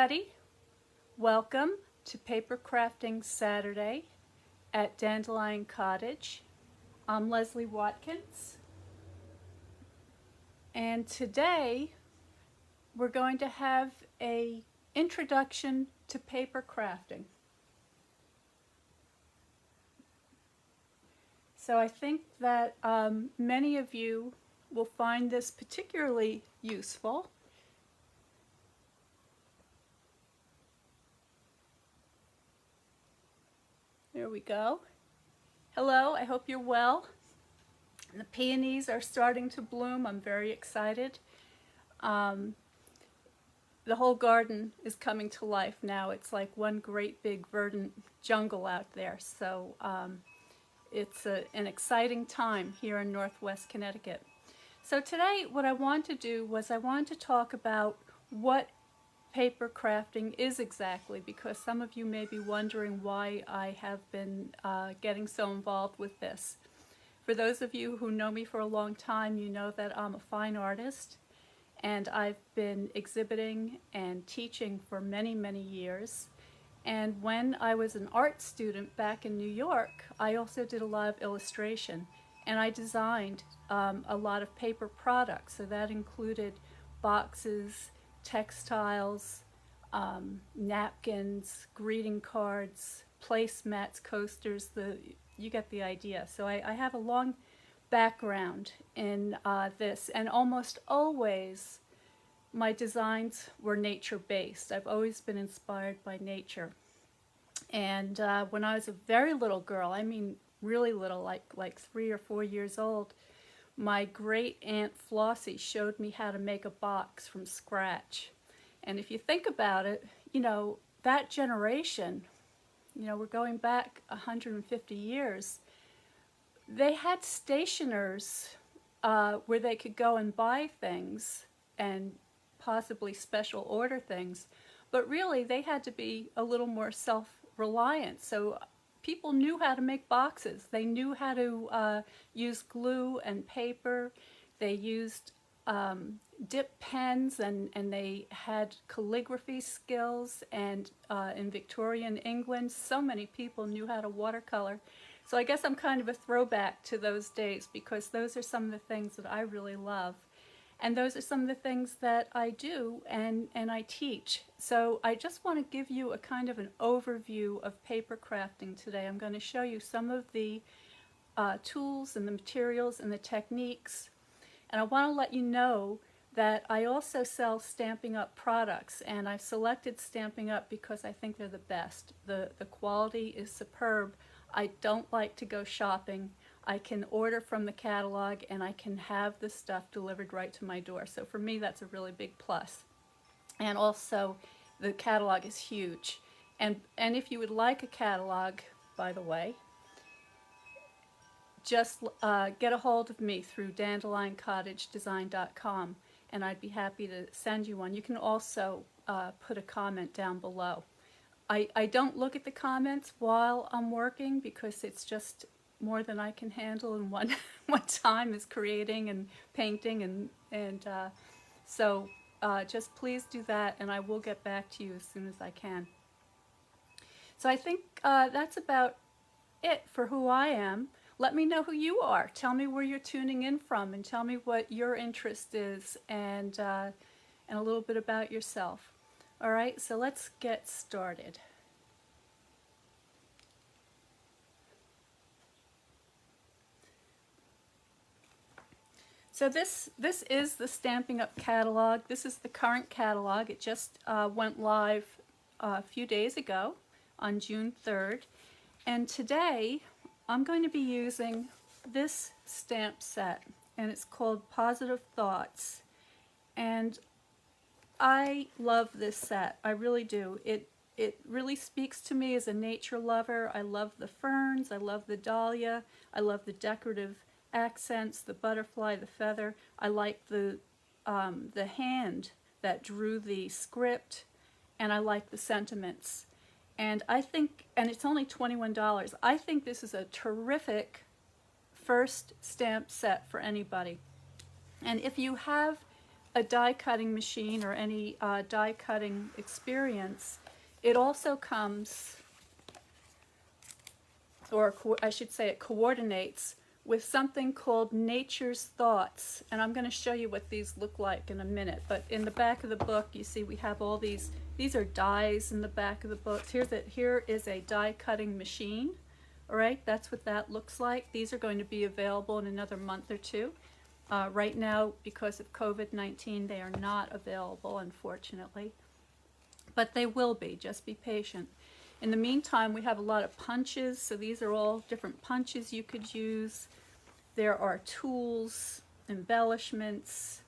everybody. Welcome to Paper Crafting Saturday at Dandelion Cottage. I'm Leslie Watkins, and today we're going to have an introduction to paper crafting. So I think that many of you will find this particularly useful. There we go. Hello, I hope you're well. The peonies are starting to bloom. I'm very excited. The whole garden is coming to life now. It's like one great big verdant jungle out there. So it's an exciting time here in Northwest Connecticut. So today what I want to do was I want to talk about what paper crafting is exactly, because some of you may be wondering why I have been getting so involved with this. For those of you who know me for a long time, you know that I'm a fine artist, and I've been exhibiting and teaching for many, many years. And when I was an art student back in New York, I also did a lot of illustration, and I designed a lot of paper products. So that included boxes, textiles, napkins, greeting cards, placemats, coasters, you get the idea. So I have a long background in this, and almost always my designs were nature-based. I've always been inspired by nature. And when I was a very little girl, I mean really little, like 3 or 4 years old, my great aunt Flossie showed me how to make a box from scratch. And if you think about it, that generation, we're going back 150 years, they had stationers where they could go and buy things and possibly special order things, but really they had to be a little more self-reliant. So people knew how to make boxes. They knew how to use glue and paper. They used dip pens, and they had calligraphy skills, and in Victorian England so many people knew how to watercolor. So I guess I'm kind of a throwback to those days, because those are some of the things that I really love. And those are some of the things that I do and I teach. So I just want to give you a kind of an overview of paper crafting today. I'm going to show you some of the tools and the materials and the techniques. And I want to let you know that I also sell Stampin' Up products, and I've selected Stampin' Up because I think they're the best. The quality is superb. I don't like to go shopping. I can order from the catalog, and I can have the stuff delivered right to my door. So for me, that's a really big plus. And also, the catalog is huge. And if you would like a catalog, by the way, just get a hold of me through dandelioncottagedesign.com, and I'd be happy to send you one. You can also put a comment down below. I don't look at the comments while I'm working, because it's just more than I can handle in one time, is creating and painting, and so just please do that, and I will get back to you as soon as I can. So I think that's about it for who I am. Let me know who you are. Tell me where you're tuning in from, and tell me what your interest is, and a little bit about yourself. All right, so let's get started. So this is the Stampin' Up catalog. This is the current catalog. It just went live a few days ago on June 3rd. And today I'm going to be using this stamp set, and it's called Positive Thoughts. And I love this set. I really do. It really speaks to me as a nature lover. I love the ferns. I love the dahlia. I love the decorative accents, the butterfly, the feather. I like the hand that drew the script, and I like the sentiments. And I think, and it's only $21, I think this is a terrific first stamp set for anybody. And if you have a die cutting machine or any die cutting experience, it also comes, or I should say it coordinates with something called Nature's Thoughts. And I'm going to show you what these look like in a minute. But in the back of the book, you see we have all these are dies in the back of the book. Here is a die cutting machine. All right, that's what that looks like. These are going to be available in another month or two. Right now, because of COVID-19, they are not available, unfortunately. But they will be, just be patient. In the meantime, we have a lot of punches, so these are all different punches you could use. There are tools, embellishments,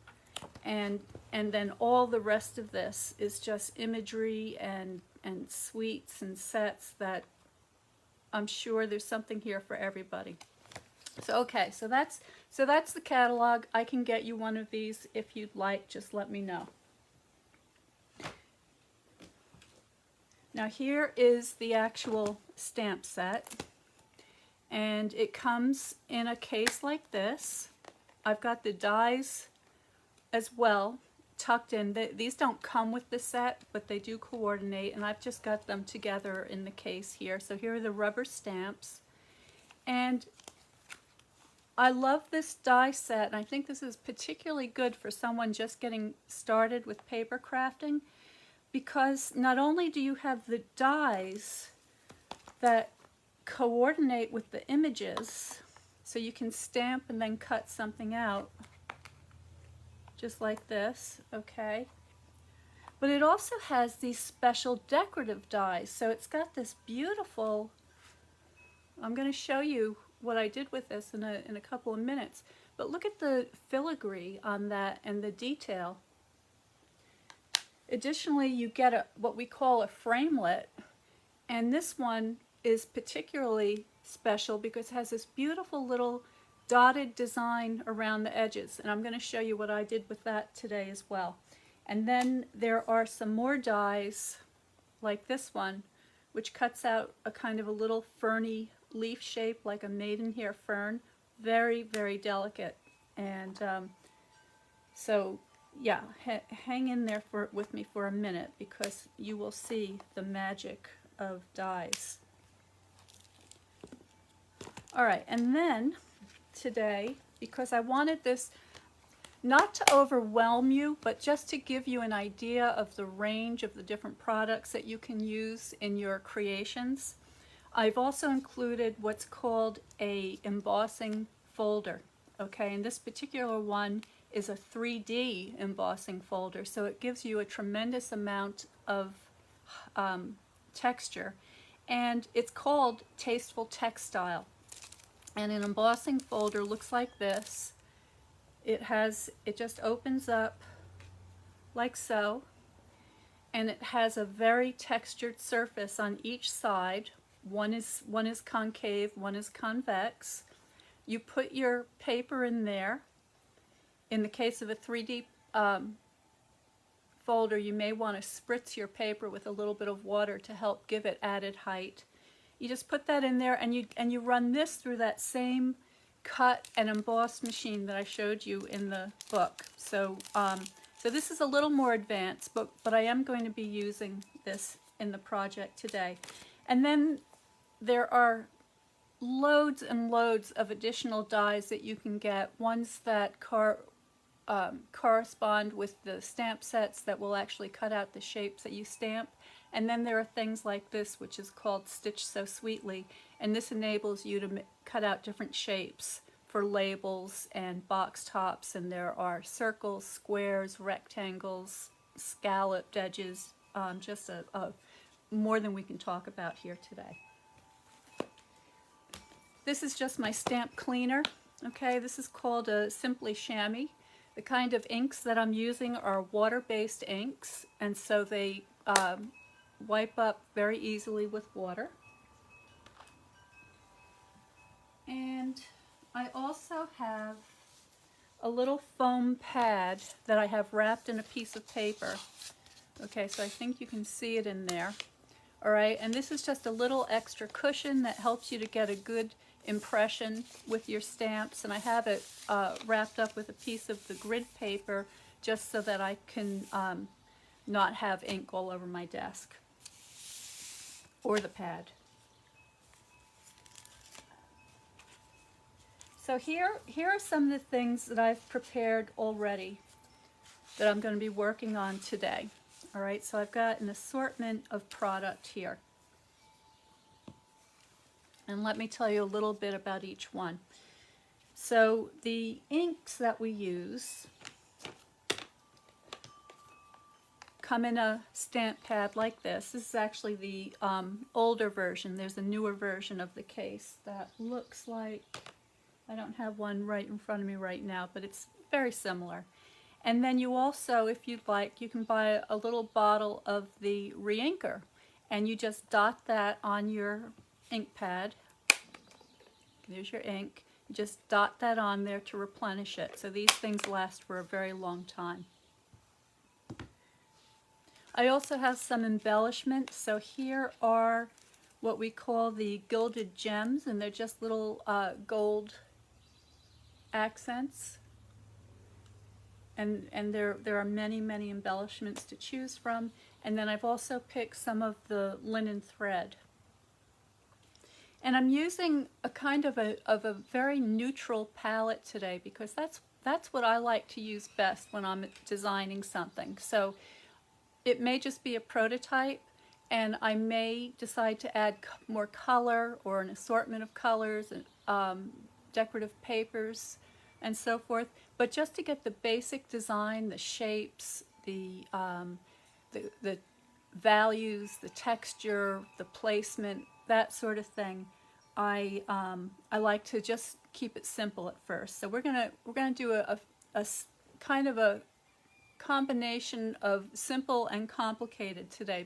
and then all the rest of this is just imagery and suites and sets that I'm sure there's something here for everybody. So okay, so that's the catalog. I can get you one of these if you'd like, just let me know. Now here is the actual stamp set, and it comes in a case like this. I've got the dies as well tucked in. These don't come with the set, but they do coordinate, and I've just got them together in the case here. So here are the rubber stamps, and I love this die set, and I think this is particularly good for someone just getting started with paper crafting, because not only do you have the dies that coordinate with the images, so you can stamp and then cut something out, just like this, okay? But it also has these special decorative dies, so it's got this beautiful, I'm going to show you what I did with this in a couple of minutes, but look at the filigree on that and the detail. Additionally, you get what we call a framelit, and this one is particularly special because it has this beautiful little dotted design around the edges, and I'm going to show you what I did with that today as well. And then there are some more dies like this one, which cuts out a kind of a little ferny leaf shape like a maidenhair fern. Very, very delicate. And so yeah, hang in there with me for a minute, because you will see the magic of dies. All right, and then today, because I wanted this not to overwhelm you, but just to give you an idea of the range of the different products that you can use in your creations, I've also included what's called a embossing folder. Okay, and this particular one is a 3D embossing folder, so it gives you a tremendous amount of texture, and it's called Tasteful Textile. And an embossing folder looks like this. It just opens up like so, and it has a very textured surface on each side. One is concave, one is convex. You put your paper in there. In the case of a 3D folder, you may want to spritz your paper with a little bit of water to help give it added height. You just put that in there, and you run this through that same cut and emboss machine that I showed you in the book. So so this is a little more advanced, but I am going to be using this in the project today. And then there are loads and loads of additional dies that you can get, ones that correspond with the stamp sets that will actually cut out the shapes that you stamp. And then there are things like this, which is called Stitch So Sweetly, and this enables you to cut out different shapes for labels and box tops, and there are circles, squares, rectangles, scalloped edges, just more than we can talk about here today. This is just my stamp cleaner. Okay, this is called a Simply Chamois. The kind of inks that I'm using are water-based inks, and so they wipe up very easily with water. And I also have a little foam pad that I have wrapped in a piece of paper. Okay, so I think you can see it in there. All right, and this is just a little extra cushion that helps you to get a good impression with your stamps, and I have it wrapped up with a piece of the grid paper just so that I can not have ink all over my desk or the pad. So here are some of the things that I've prepared already that I'm going to be working on today. All right, so I've got an assortment of product here. And let me tell you a little bit about each one. So the inks that we use come in a stamp pad like this. This is actually the older version. There's a newer version of the case that looks like, I don't have one right in front of me right now, but it's very similar. And then you also, if you'd like, you can buy a little bottle of the re-inker, and you just dot that on your ink pad. There's your ink. You just dot that on there to replenish it. So these things last for a very long time. I also have some embellishments. So here are what we call the Gilded Gems, and they're just little gold accents. And there are many embellishments to choose from. And then I've also picked some of the linen thread. And I'm using a kind of a very neutral palette today, because that's what I like to use best when I'm designing something. So it may just be a prototype, and I may decide to add more color or an assortment of colors and decorative papers and so forth. But just to get the basic design, the shapes, the values, the texture, the placement, that sort of thing, I like to just keep it simple at first. So we're gonna do a kind of a combination of simple and complicated today,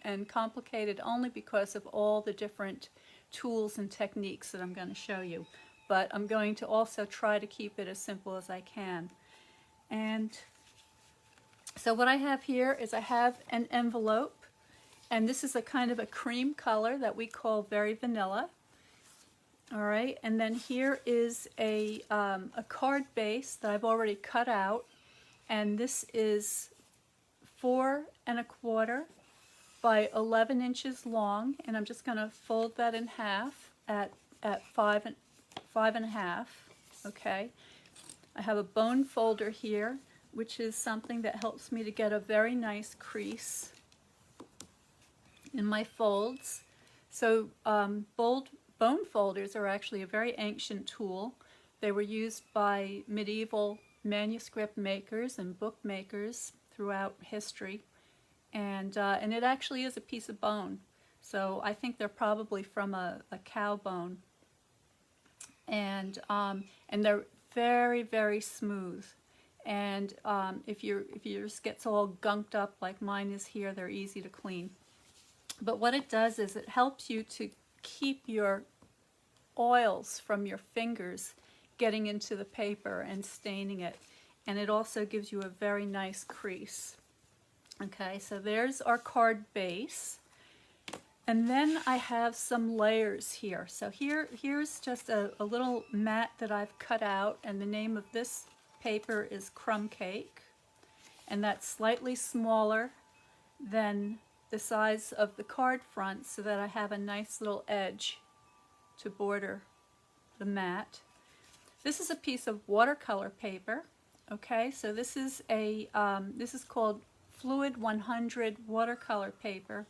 and complicated only because of all the different tools and techniques that I'm going to show you. But I'm going to also try to keep it as simple as I can. And so what I have here is I have an envelope, and this is a kind of a cream color that we call very vanilla. All right, and then here is a card base that I've already cut out, and this is 4 1/4 by 11 inches long, and I'm just going to fold that in half at 5 1/2. Okay, I have a bone folder here, which is something that helps me to get a very nice crease in my folds. So bone folders are actually a very ancient tool. They were used by medieval manuscript makers and bookmakers throughout history, and it actually is a piece of bone. So I think they're probably from a cow bone, and they're very smooth. And if yours gets all gunked up like mine is here, they're easy to clean. But what it does is it helps you to keep your oils from your fingers getting into the paper and staining it. And it also gives you a very nice crease. Okay, so there's our card base. And then I have some layers here. So here's just a little mat that I've cut out, and the name of this paper is Crumb Cake. And that's slightly smaller than the size of the card front, so that I have a nice little edge to border the mat. This is a piece of watercolor paper. Okay, so this is called Fluid 100 watercolor paper.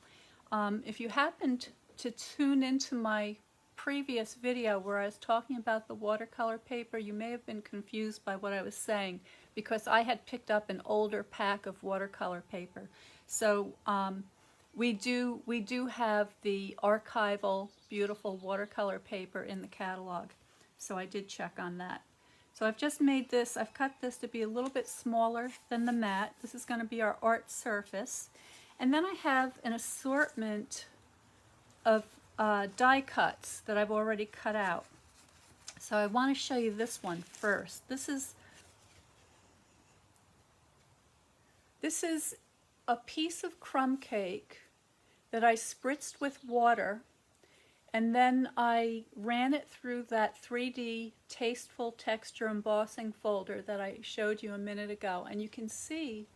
If you happened to tune into my previous video where I was talking about the watercolor paper, you may have been confused by what I was saying, because I had picked up an older pack of watercolor paper. So we do have the archival beautiful watercolor paper in the catalog. So I did check on that. So I've just made this, I've cut this to be a little bit smaller than the mat. This is going to be our art surface. And then I have an assortment of die cuts that I've already cut out. So I want to show you this one first. This is a piece of crumb cake that I spritzed with water, And then I ran it through that 3D Tasteful Texture Embossing folder that I showed you a minute ago. And you can see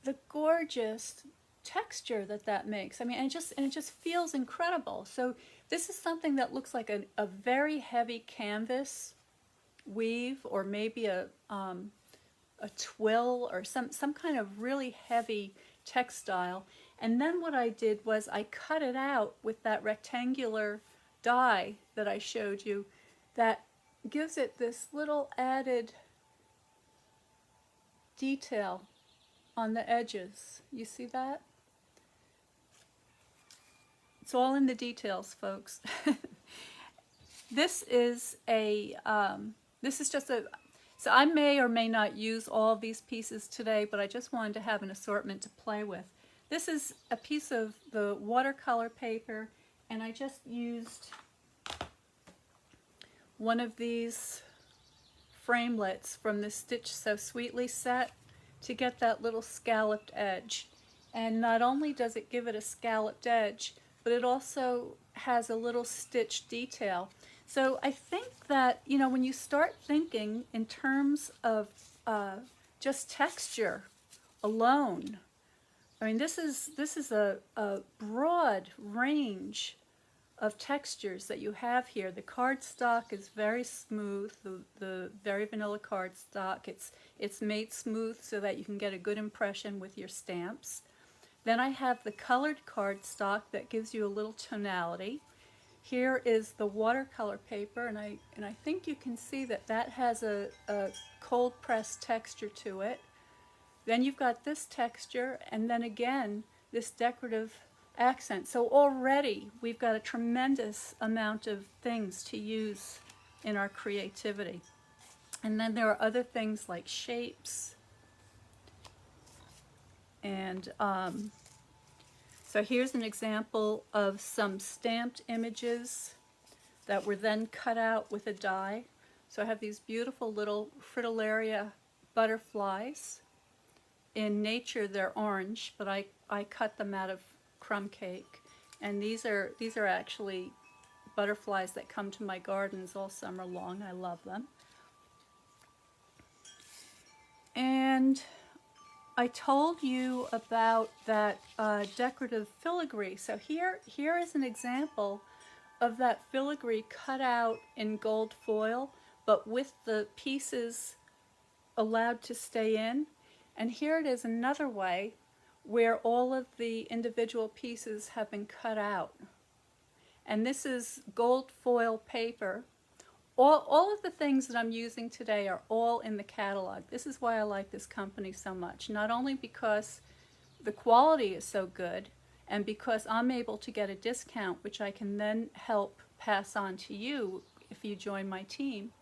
the gorgeous texture that makes. I mean, and it just feels incredible. So this is something that looks like a very heavy canvas weave, or maybe a twill, or some kind of really heavy textile. And then what I did was I cut it out with that rectangular die that I showed you that gives it this little added detail on the edges. You see that? It's all in the details, folks. This is just a, so I may or may not use all of these pieces today, but I just wanted to have an assortment to play with. This is a piece of the watercolor paper, and I just used one of these framelits from the Stitch So Sweetly set to get that little scalloped edge. And not only does it give it a scalloped edge, but it also has a little stitch detail. So I think that, you know, when you start thinking in terms of just texture alone, I mean, this is a broad range of textures that you have here. The cardstock is very smooth, the very vanilla cardstock. It's made smooth so that you can get a good impression with your stamps. Then I have the colored cardstock that gives you a little tonality. Here is the watercolor paper, and I think you can see that has a cold pressed texture to it. Then you've got this texture, and then again this decorative accent. So already we've got a tremendous amount of things to use in our creativity. And then there are other things like shapes. And so here's an example of some stamped images that were then cut out with a die. So I have these beautiful little fritillaria butterflies. In nature they're orange, but I cut them out of crumb cake. And these are actually butterflies that come to my gardens all summer long. I love them. And I told you about that decorative filigree. So here is an example of that filigree cut out in gold foil, but with the pieces allowed to stay in. And here it is another way where all of the individual pieces have been cut out. And this is gold foil paper. All of the things that I'm using today are all in the catalog. This is why I like this company so much. Not only because the quality is so good, and because I'm able to get a discount, which I can then help pass on to you if you join my team,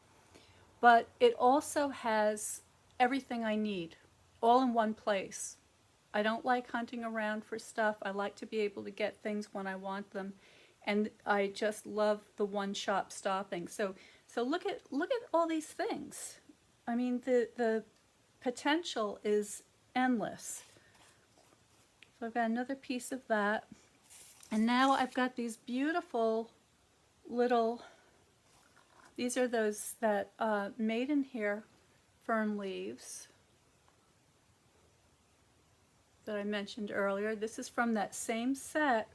but it also has everything I need, all in one place. I don't like hunting around for stuff. I like to be able to get things when I want them, and I just love the one-shop stopping. So look at all these things. I mean, the potential is endless. So I've got another piece of that, and now I've got these beautiful little. These are those that made in here fern leaves that I mentioned earlier. This is from that same set.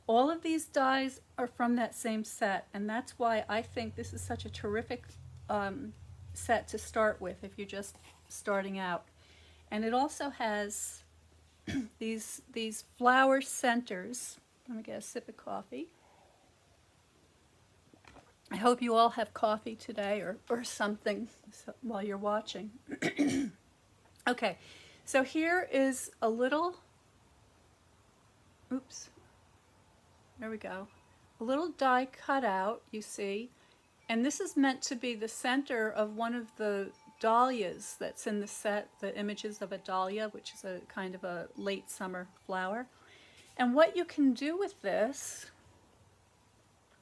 All of these dies are from that same set, and that's why I think this is such a terrific set to start with if you're just starting out. And it also has these flower centers. Let me get a sip of coffee. I hope you all have coffee today or something while you're watching. Okay, so here is a little, oops, there we go. A little die cut out, you see, and this is meant to be the center of one of the dahlias that's in the set, the images of a dahlia, which is a kind of a late summer flower. And what you can do with this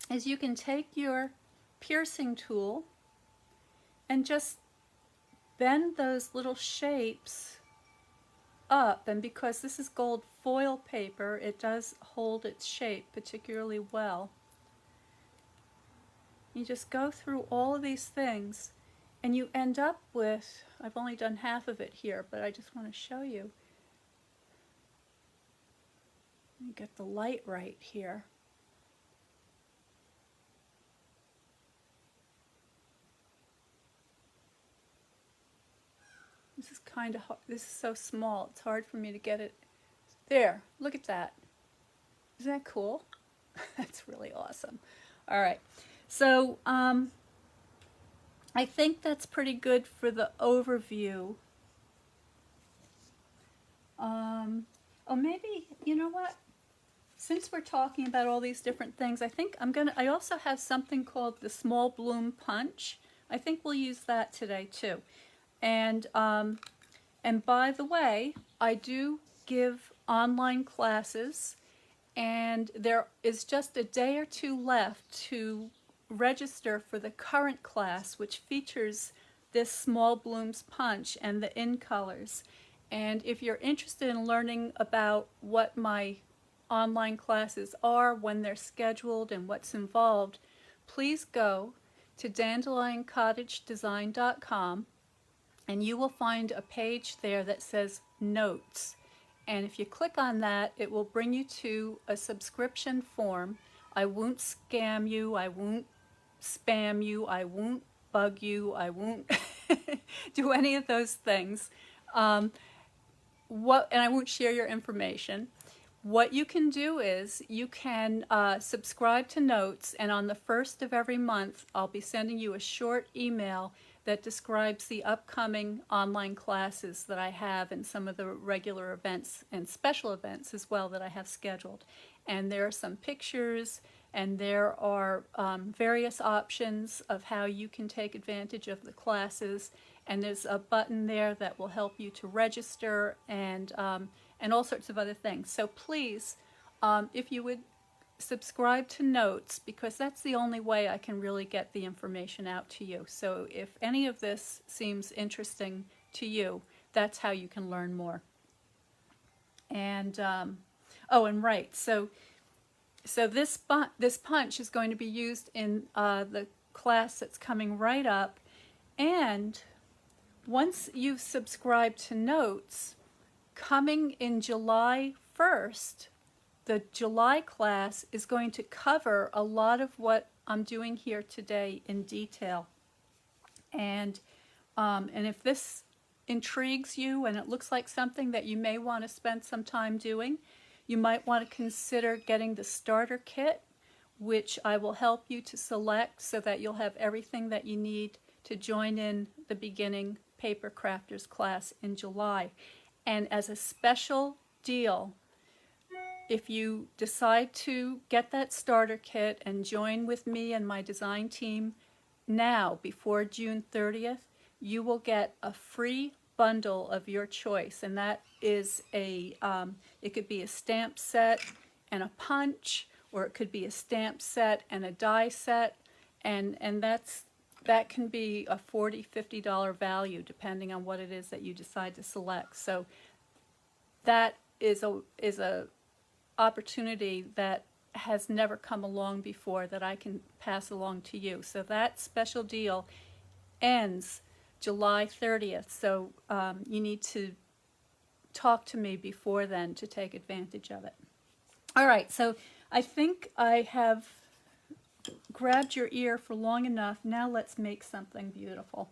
is you can take your piercing tool and just bend those little shapes up, and because this is gold foil paper, it does hold its shape particularly well. You just go through all of these things and you end up with, I've only done half of it here, but I just want to show you. Let me get the light right here. This is kind of hard. This is so small, it's hard for me to get it. There, look at that. Isn't that cool? That's really awesome. All right, so I think that's pretty good for the overview. Oh, maybe, you know what? Since we're talking about all these different things, I think I also have something called the Small Bloom Punch. I think we'll use that today too. And by the way, I do give online classes, and there is just a day or two left to register for the current class, which features this Small Blooms Punch and the in colors. And if you're interested in learning about what my online classes are, when they're scheduled, and what's involved, please go to dandelioncottagedesign.com, and you will find a page there that says Notes. And if you click on that, it will bring you to a subscription form. I won't scam you, I won't spam you, I won't bug you, I won't do any of those things. And I won't share your information. What you can do is you can subscribe to Notes, and on the first of every month I'll be sending you a short email that describes the upcoming online classes that I have, and some of the regular events and special events as well that I have scheduled. And there are some pictures, and there are various options of how you can take advantage of the classes, and there's a button there that will help you to register, and all sorts of other things. So please, if you would subscribe to Notes, because that's the only way I can really get the information out to you. So if any of this seems interesting to you, that's how you can learn more. And oh, and right, so this punch is going to be used in the class that's coming right up. And once you've subscribed to Notes, coming in July 1st, the July class is going to cover a lot of what I'm doing here today in detail. And if this intrigues you and it looks like something that you may want to spend some time doing, you might want to consider getting the starter kit, which I will help you to select so that you'll have everything that you need to join in the beginning Paper Crafters class in July. And as a special deal, if you decide to get that starter kit and join with me and my design team now before June 30th, you will get a free bundle of your choice. And that is it could be a stamp set and a punch, or it could be a stamp set and a die set. And that can be a $40, $50 value depending on what it is that you decide to select. So that is a opportunity that has never come along before that I can pass along to you. So that special deal ends July 30th. So you need to talk to me before then to take advantage of it. All right, so I think I have grabbed your ear for long enough. Now let's make something beautiful.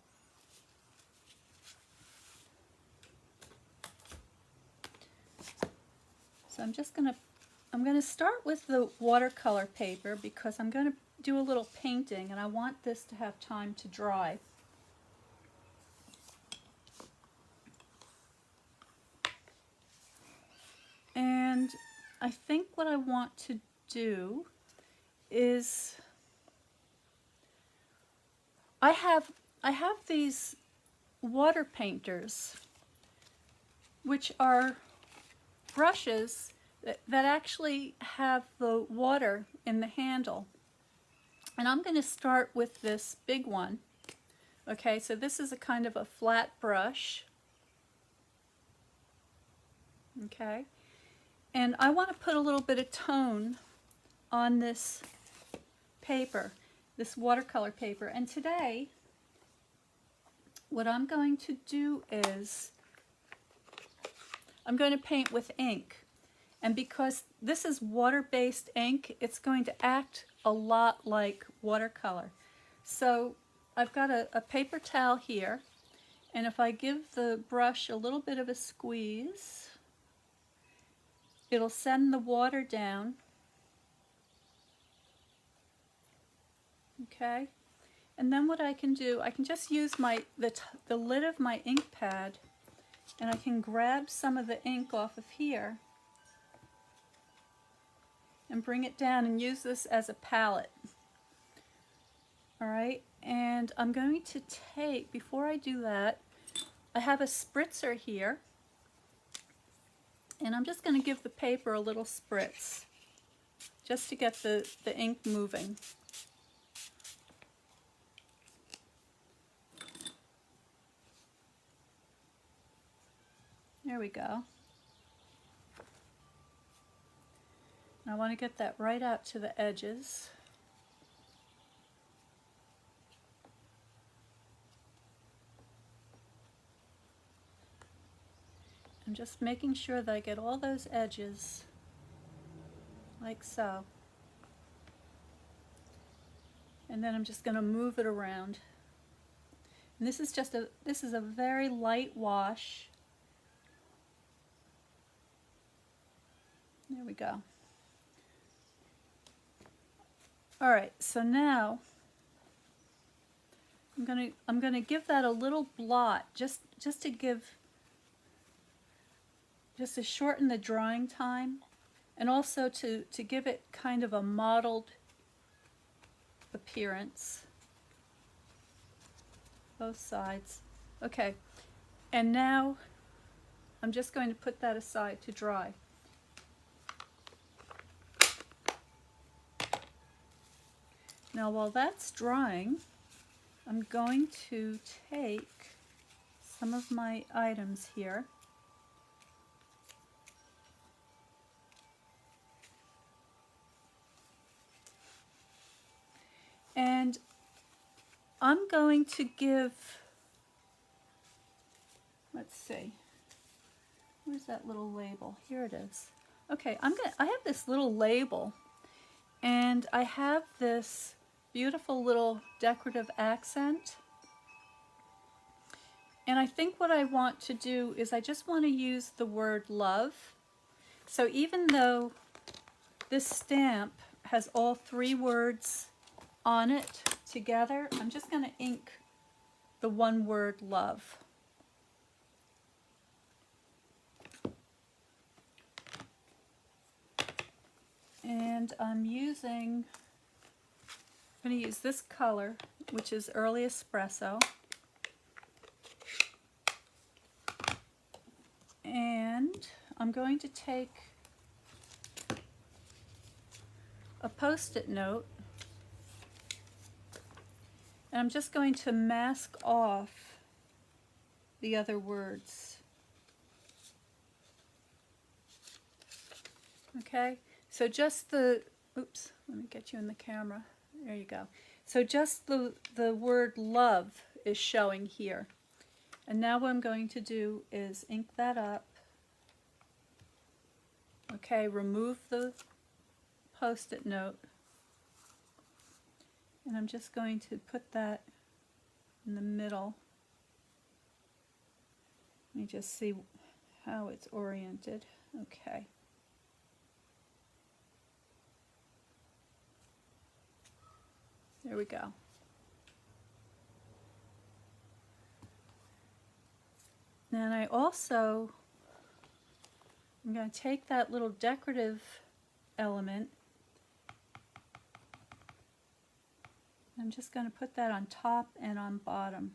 So I'm going to start with the watercolor paper because I'm going to do a little painting and I want this to have time to dry. And I think what I want to do is I have these water painters, which are brushes that actually have the water in the handle. And I'm going to start with this big one. Okay, so this is a kind of a flat brush. Okay, and I want to put a little bit of tone on this paper, this watercolor paper. And today, what I'm going to do is I'm going to paint with ink. And because this is water-based ink, it's going to act a lot like watercolor. So I've got a paper towel here, and if I give the brush a little bit of a squeeze, it'll send the water down. Okay, and then what I can do, I can just use the lid of my ink pad, and I can grab some of the ink off of here and bring it down and use this as a palette. Alright, and I'm going to take, before I do that, I have a spritzer here, and I'm just going to give the paper a little spritz, just to get the ink moving. There we go. And I want to get that right out to the edges. I'm just making sure that I get all those edges like so. And then I'm just going to move it around. And this is a very light wash. There we go. All right, so now I'm gonna give that a little blot just to shorten the drying time, and also to give it kind of a mottled appearance. Both sides. Okay, and now I'm just going to put that aside to dry. Now while that's drying, I'm going to take some of my items here and I'm going to give, let's see, where's that little label? Here it is. Okay, I have this little label, and I have this beautiful little decorative accent. And I think what I want to do is I just want to use the word love. So even though this stamp has all three words on it together, I'm just going to ink the one word love. And I'm going to use this color, which is Early Espresso. And I'm going to take a Post-it note, and I'm just going to mask off the other words. Okay, so just oops, let me get you in the camera. There you go. So just the word love is showing here. And now what I'm going to do is ink that up. Okay, remove the Post-it note. And I'm just going to put that in the middle. Let me just see how it's oriented. Okay. There we go. And I'm going to take that little decorative element, I'm just going to put that on top and on bottom.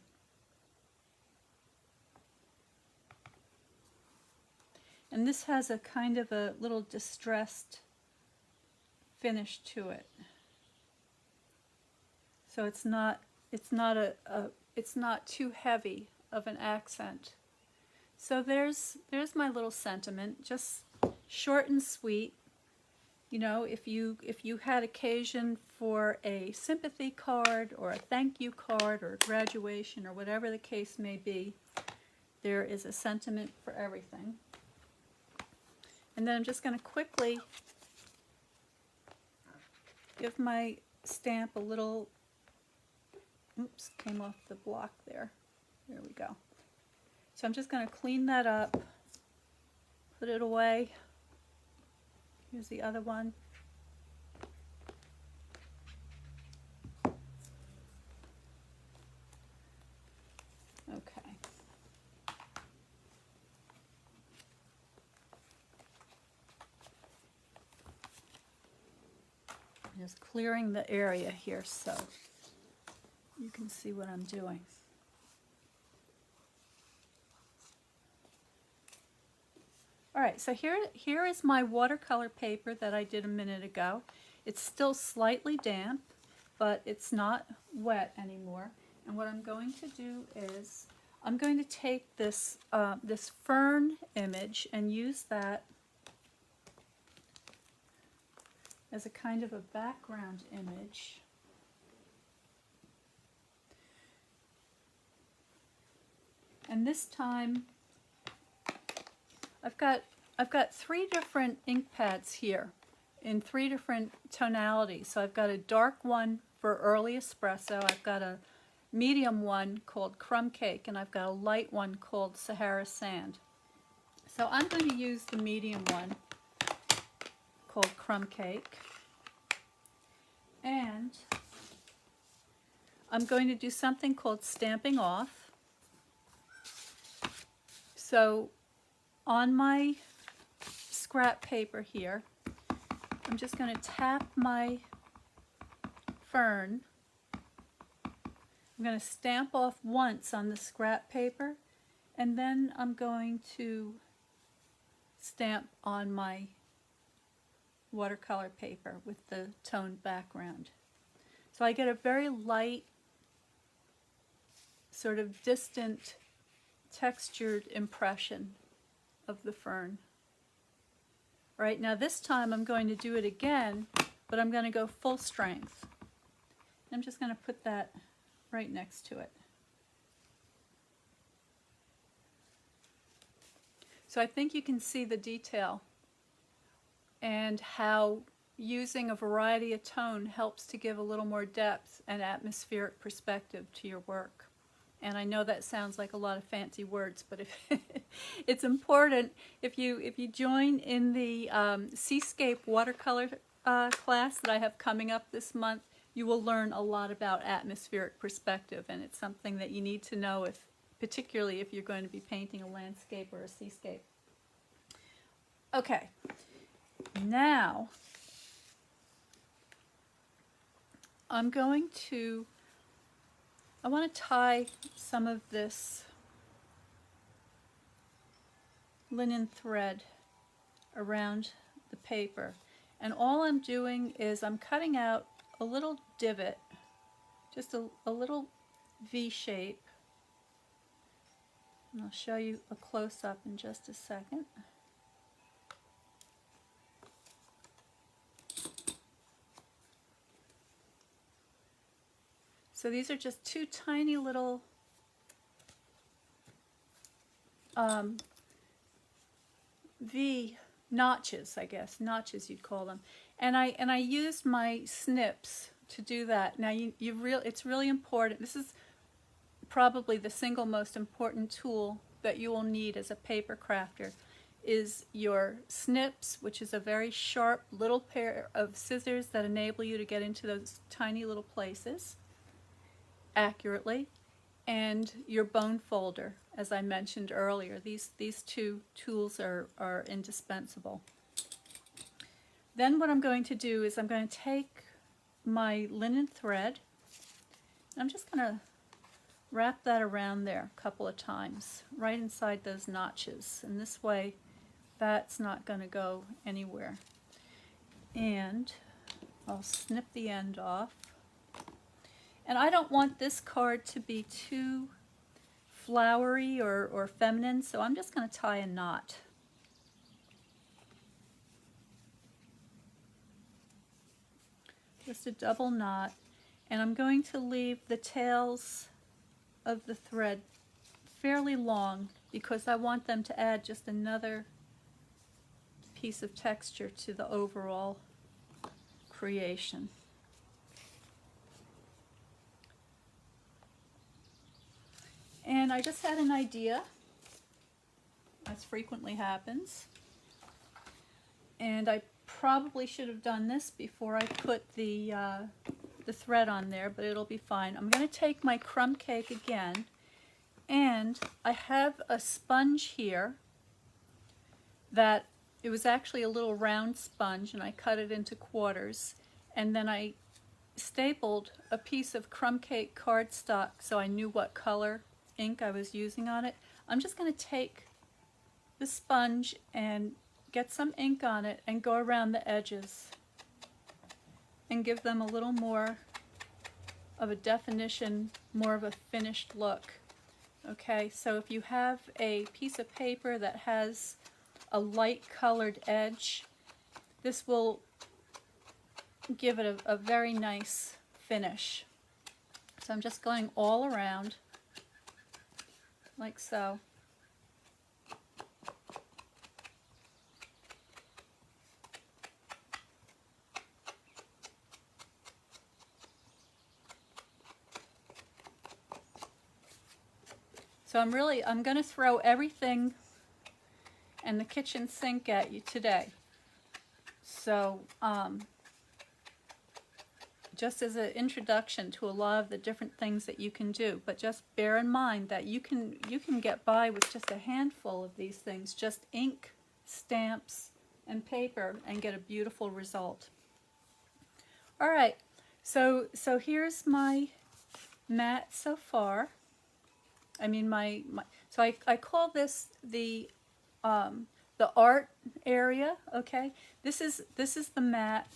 And this has a kind of a little distressed finish to it. So it's not too heavy of an accent. So there's my little sentiment, just short and sweet. You know, if you had occasion for a sympathy card or a thank you card or a graduation or whatever the case may be, there is a sentiment for everything. And then I'm just going to quickly give my stamp a little, oops, came off the block there. There we go. So I'm just going to clean that up, put it away. Here's the other one. Okay. Just clearing the area here so you can see what I'm doing. Alright, so here is my watercolor paper that I did a minute ago. It's still slightly damp, but it's not wet anymore. And what I'm going to do is I'm going to take this, this fern image and use that as a kind of a background image. And this time I've got 3 different ink pads here in 3 different tonalities. So I've got a dark one for early espresso, I've got a medium one called Crumb Cake, and I've got a light one called Sahara Sand. So I'm going to use the medium one called Crumb Cake, and I'm going to do something called stamping off. So on my scrap paper here, I'm just going to tap my fern. I'm going to stamp off once on the scrap paper, and then I'm going to stamp on my watercolor paper with the toned background. So I get a very light, sort of distant, textured impression of the fern. All right, now this time I'm going to do it again, but I'm going to go full strength. I'm just going to put that right next to it. So I think you can see the detail and how using a variety of tone helps to give a little more depth and atmospheric perspective to your work. And I know that sounds like a lot of fancy words, but if it's important. If you join in the Seascape watercolor class that I have coming up this month, you will learn a lot about atmospheric perspective, and it's something that you need to know, particularly if you're going to be painting a landscape or a seascape. Okay, now I want to tie some of this linen thread around the paper, and all I'm doing is I'm cutting out a little divot, just a little V shape, and I'll show you a close-up in just a second. So these are just 2 tiny little V notches, I guess, notches you'd call them. And I used my snips to do that. Now it's really important. This is probably the single most important tool that you will need as a paper crafter, is your snips, which is a very sharp little pair of scissors that enable you to get into those tiny little places accurately, and your bone folder, as I mentioned earlier. These 2 tools are indispensable. Then what I'm going to do is I'm going to take my linen thread, and I'm just going to wrap that around there a couple of times, right inside those notches, and this way that's not going to go anywhere. And I'll snip the end off. And I don't want this card to be too flowery or feminine, so I'm just going to tie a knot. Just a double knot, and I'm going to leave the tails of the thread fairly long because I want them to add just another piece of texture to the overall creation. And I just had an idea, as frequently happens, and I probably should have done this before I put the thread on there, but it'll be fine. I'm going to take my crumb cake again, and I have a sponge here that it was actually a little round sponge, and I cut it into quarters, and then I stapled a piece of crumb cake cardstock so I knew what color ink I was using on it. I'm just going to take the sponge and get some ink on it and go around the edges and give them a little more of a definition, more of a finished look. Okay, so if you have a piece of paper that has a light colored edge, this will give it a very nice finish. So I'm just going all around like so. So I'm going to throw everything and the kitchen sink at you today. So just as an introduction to a lot of the different things that you can do, but just bear in mind that you can get by with just a handful of these things, just ink, stamps, and paper, and get a beautiful result. All right, so here's my mat so far. I mean so I call this the art area. Okay, this is the mat,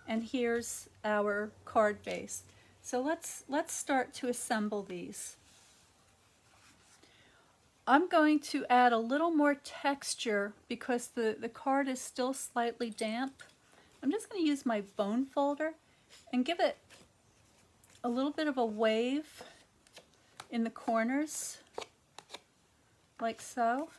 and here's our card base. So let's start to assemble these. I'm going to add a little more texture because the card is still slightly damp. I'm just going to use my bone folder and give it a little bit of a wave in the corners, like so.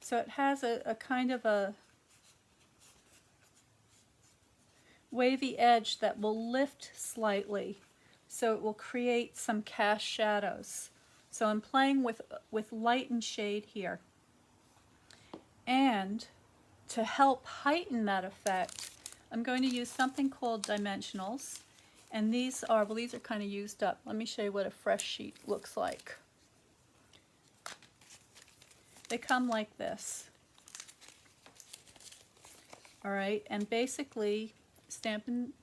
So it has a kind of a wavy edge that will lift slightly, so it will create some cast shadows. So I'm playing with light and shade here. And to help heighten that effect, I'm going to use something called dimensionals, and these are kind of used up. Let me show you what a fresh sheet looks like. They come like this. All right, and basically Stampin'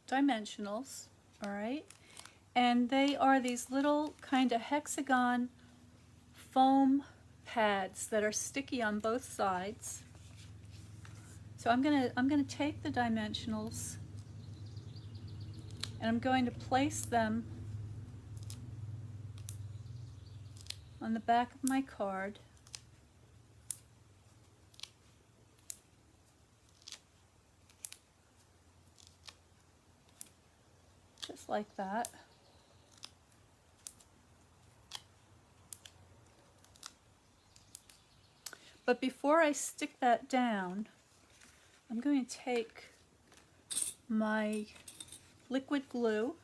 Dimensionals, all right, and they are these little kind of hexagon foam pads that are sticky on both sides. So I'm gonna take the dimensionals and I'm going to place them on the back of my card. Just like that. But before I stick that down, I'm going to take my liquid glue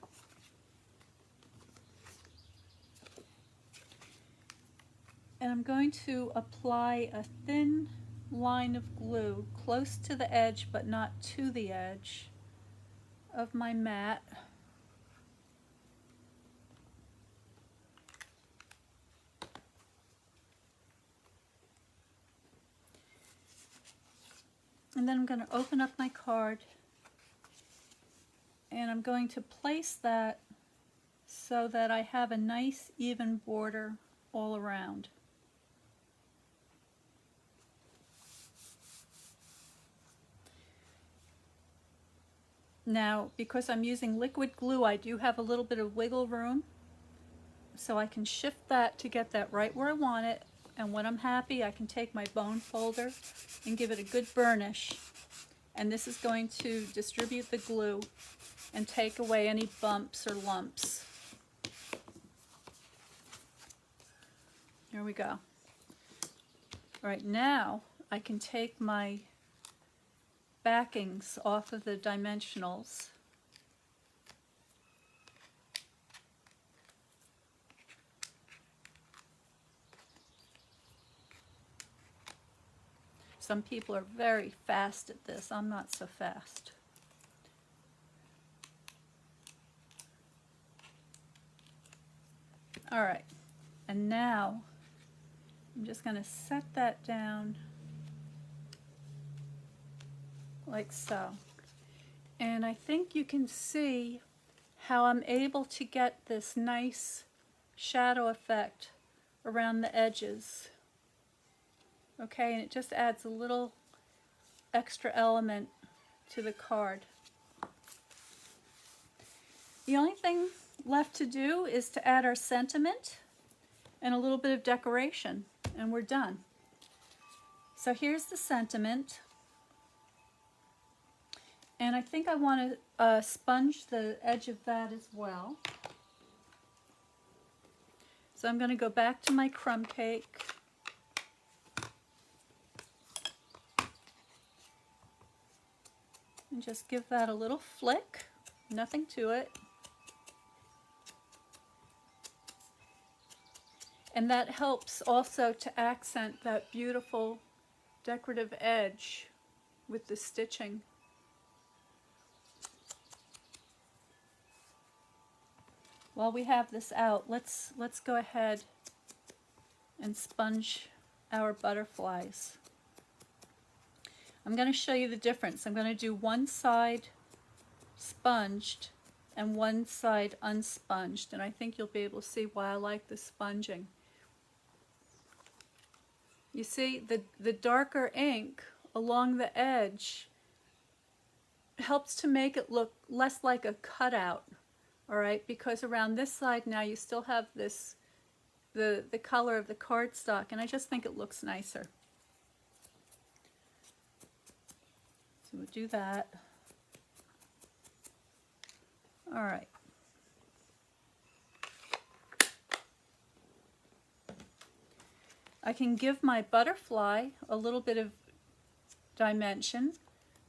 and I'm going to apply a thin line of glue close to the edge but not to the edge of my mat. And then I'm going to open up my card and I'm going to place that so that I have a nice even border all around. Now, because I'm using liquid glue, I do have a little bit of wiggle room, so I can shift that to get that right where I want it, and when I'm happy I can take my bone folder and give it a good burnish, and this is going to distribute the glue and take away any bumps or lumps. Here we go. All right, now I can take my backings off of the dimensionals. Some people are very fast at this. I'm not so fast. All right, and now I'm just going to set that down like so. And I think you can see how I'm able to get this nice shadow effect around the edges. Okay, and it just adds a little extra element to the card. The only thing left to do is to add our sentiment and a little bit of decoration, and we're done. So here's the sentiment, and I think I want to sponge the edge of that as well. So I'm going to go back to my crumb cake. And just give that a little flick, nothing to it. And that helps also to accent that beautiful decorative edge with the stitching. While we have this out, let's go ahead and sponge our butterflies. I'm going to show you the difference. I'm going to do one side sponged and one side unsponged, and I think you'll be able to see why I like the sponging. You see, the darker ink along the edge helps to make it look less like a cutout, all right? Because around this side now you still have this, the color of the cardstock, and I just think it looks nicer. So we'll do that. All right. I can give my butterfly a little bit of dimension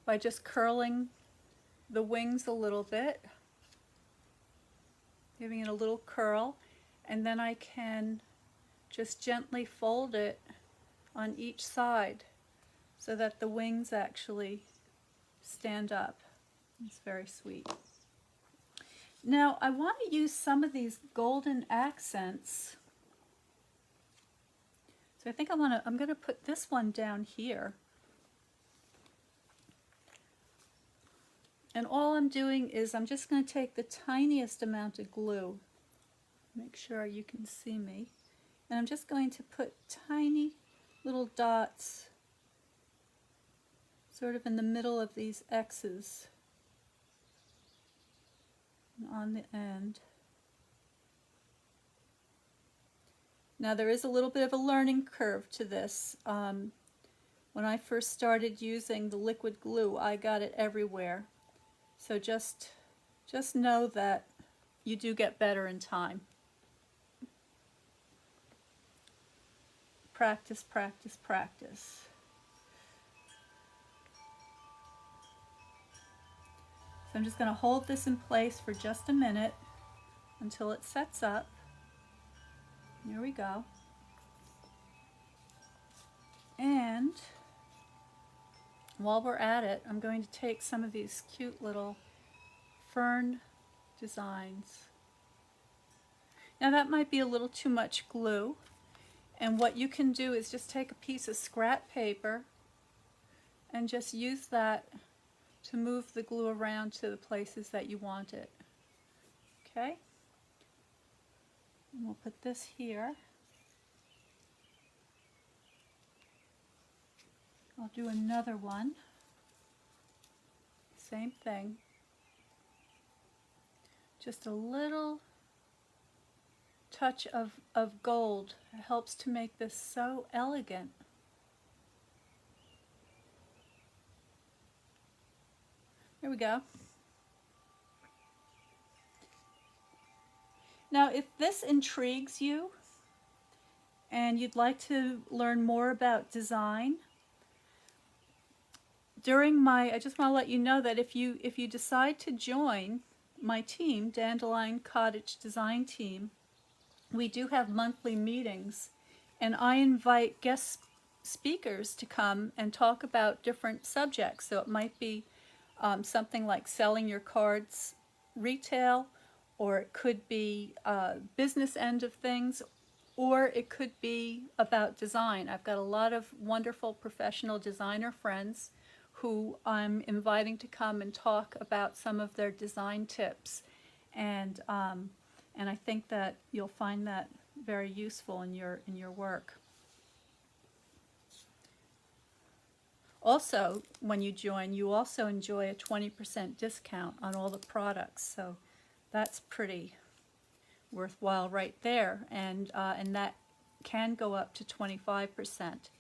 by just curling the wings a little bit, giving it a little curl, and then I can just gently fold it on each side so that the wings actually stand up. It's very sweet. Now I want to use some of these golden accents. So I think I'm going to put this one down here. And all I'm doing is I'm just going to take the tiniest amount of glue. Make sure you can see me. And I'm just going to put tiny little dots sort of in the middle of these X's and on the end. Now there is a little bit of a learning curve to this. When I first started using the liquid glue, I got it everywhere. So just know that you do get better in time. Practice, practice, practice. So I'm just going to hold this in place for just a minute until it sets up. Here we go. And while we're at it, I'm going to take some of these cute little fern designs. Now that might be a little too much glue, and what you can do is just take a piece of scrap paper and just use that to move the glue around to the places that you want it. Okay? And we'll put this here. I'll do another one. Same thing. just a little touch of gold helps to make this so elegant. There we go. Now, if this intrigues you and you'd like to learn more about design, I just want to let you know that if you decide to join my team, Dandelion Cottage Design Team, we do have monthly meetings, and I invite guest speakers to come and talk about different subjects. So it might be something like selling your cards retail, or it could be business end of things, or it could be about design. I've got a lot of wonderful professional designer friends who I'm inviting to come and talk about some of their design tips, and I think that you'll find that very useful in your work. Also, when you join, you also enjoy a 20% discount on all the products, so that's pretty worthwhile right there, and that can go up to 25%,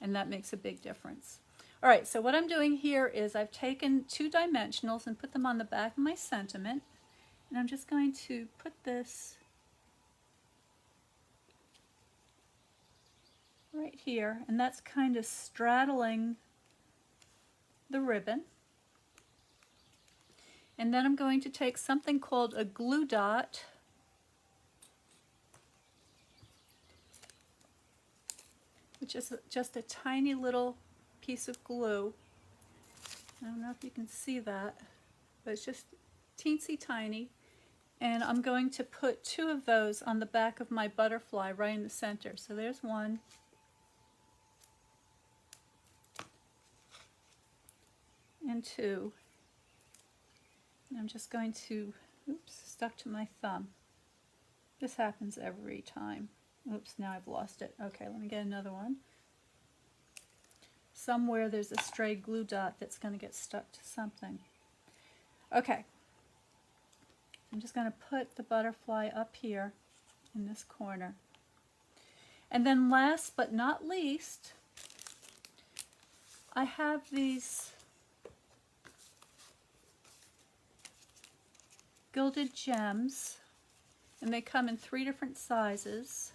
and that makes a big difference. All right, so what I'm doing here is I've taken 2 dimensionals and put them on the back of my sentiment, and I'm just going to put this right here, and that's kind of straddling the ribbon. And then I'm going to take something called a glue dot, which is just a tiny little piece of glue. I don't know if you can see that, but it's just teensy tiny. And I'm going to put 2 of those on the back of my butterfly right in the center. So there's 1. And 2. And I'm just going to, oops, stuck to my thumb. This happens every time. Oops, now I've lost it. Okay, let me get another one. Somewhere there's a stray glue dot that's going to get stuck to something. Okay. I'm just going to put the butterfly up here in this corner. And then last but not least, I have these Gilded Gems, and they come in 3 different sizes.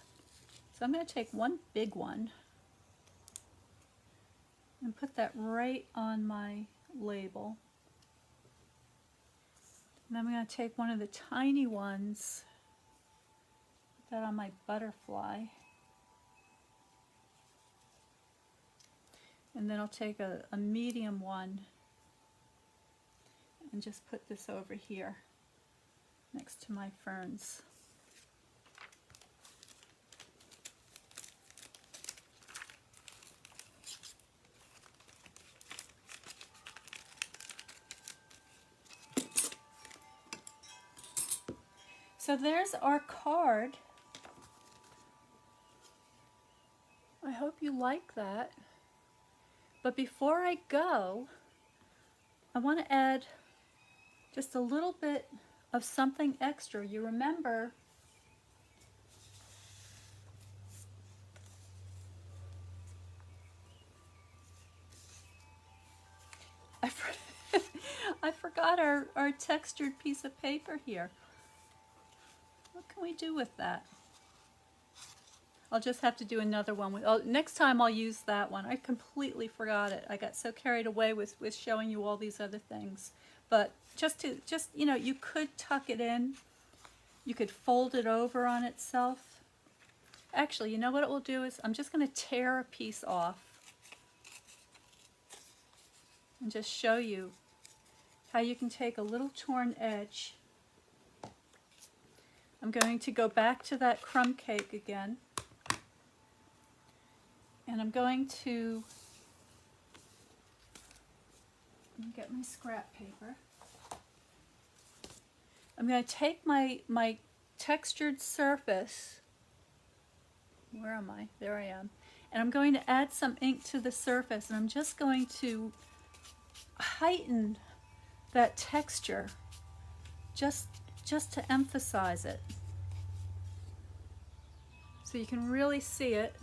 So I'm going to take one big one and put that right on my label. And then I'm going to take one of the tiny ones, put that on my butterfly. And then I'll take a medium one and just put this over here next to my ferns. So there's our card. I hope you like that. But before I go, I want to add just a little bit of something extra. You remember I forgot our textured piece of paper here. What can we do with that? I'll just have to do another one. Next time I'll use that one. I completely forgot it. I got so carried away with showing you all these other things. But just you know, you could tuck it in. You could fold it over on itself. Actually, you know what it will do is I'm just going to tear a piece off and just show you how you can take a little torn edge. I'm going to go back to that crumb cake again, and I'm going to get my scrap paper. I'm going to take my textured surface. Where am I? There I am. And I'm going to add some ink to the surface, and I'm just going to heighten that texture just just to emphasize it. So you can really see it.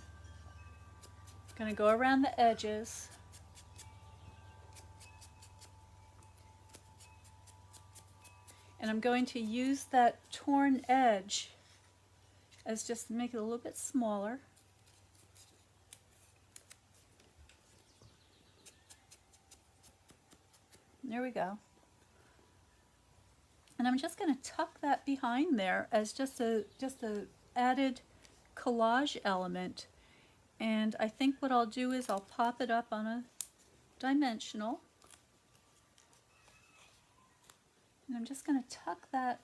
I'm going to go around the edges. And I'm going to use that torn edge as just to make it a little bit smaller. There we go. And I'm just going to tuck that behind there as just a added collage element. And I think what I'll do is I'll pop it up on a dimensional. And I'm just going to tuck that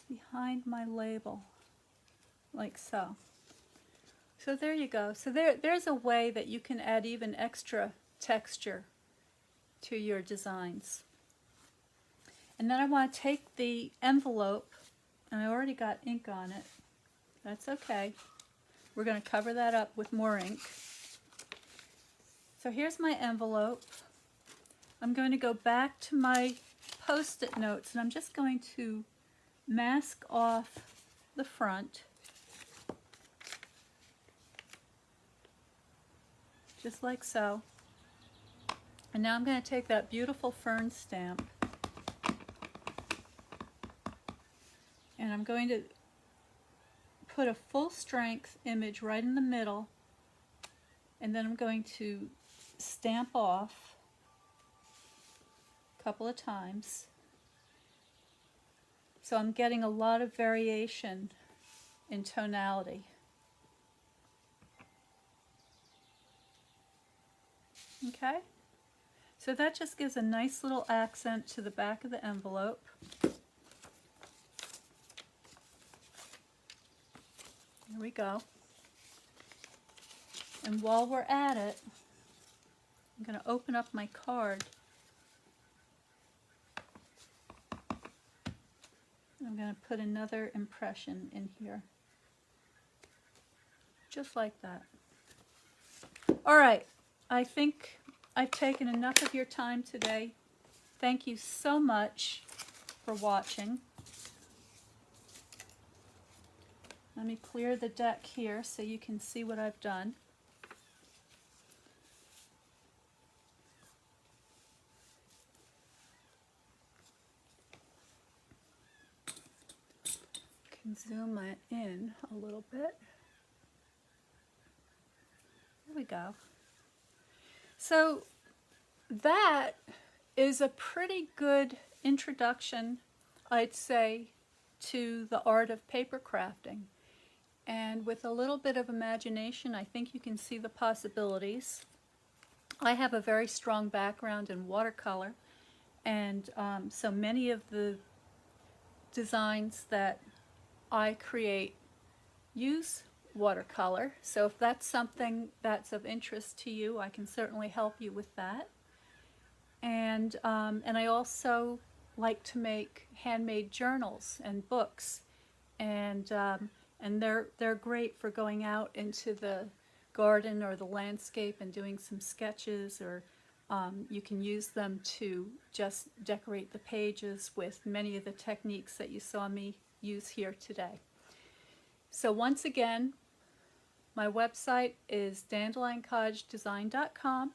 behind my label, like so. So there you go. So there's a way that you can add even extra texture to your designs. And then I want to take the envelope, and I already got ink on it. That's okay. We're going to cover that up with more ink. So here's my envelope. I'm going to go back to my Post-it notes, and I'm just going to mask off the front. Just like so. And now I'm going to take that beautiful fern stamp, and I'm going to put a full strength image right in the middle, and then I'm going to stamp off a couple of times. So I'm getting a lot of variation in tonality. Okay? So that just gives a nice little accent to the back of the envelope. There we go. And while we're at it, I'm going to open up my card. I'm going to put another impression in here. Just like that. All right, I think I've taken enough of your time today. Thank you so much for watching. Let me clear the deck here so you can see what I've done. Can zoom it in a little bit. There we go. So that is a pretty good introduction, I'd say, to the art of paper crafting. And with a little bit of imagination, I think you can see the possibilities. I have a very strong background in watercolor, and so many of the designs that I create use watercolor. So if that's something that's of interest to you, I can certainly help you with that. And I also like to make handmade journals and books, and they're great for going out into the garden or the landscape and doing some sketches, or you can use them to just decorate the pages with many of the techniques that you saw me use here today. So once again, my website is dandelioncottagedesign.com,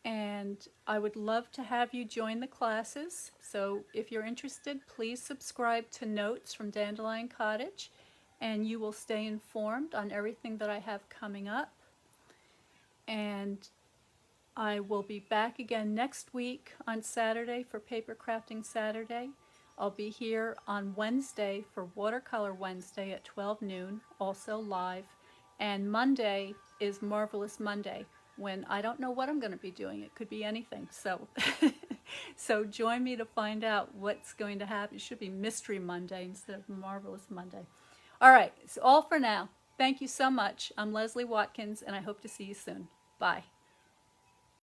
and I would love to have you join the classes. So if you're interested, please subscribe to Notes from Dandelion Cottage, and you will stay informed on everything that I have coming up. And I will be back again next week on Saturday for Paper Crafting Saturday. I'll be here on Wednesday for Watercolor Wednesday at 12 noon, also live. And Monday is Marvelous Monday, when I don't know what I'm going to be doing. It could be anything. So, so join me to find out what's going to happen. It should be Mystery Monday instead of Marvelous Monday. All right, it's all for now. Thank you so much. I'm Leslie Watkins, and I hope to see you soon. Bye.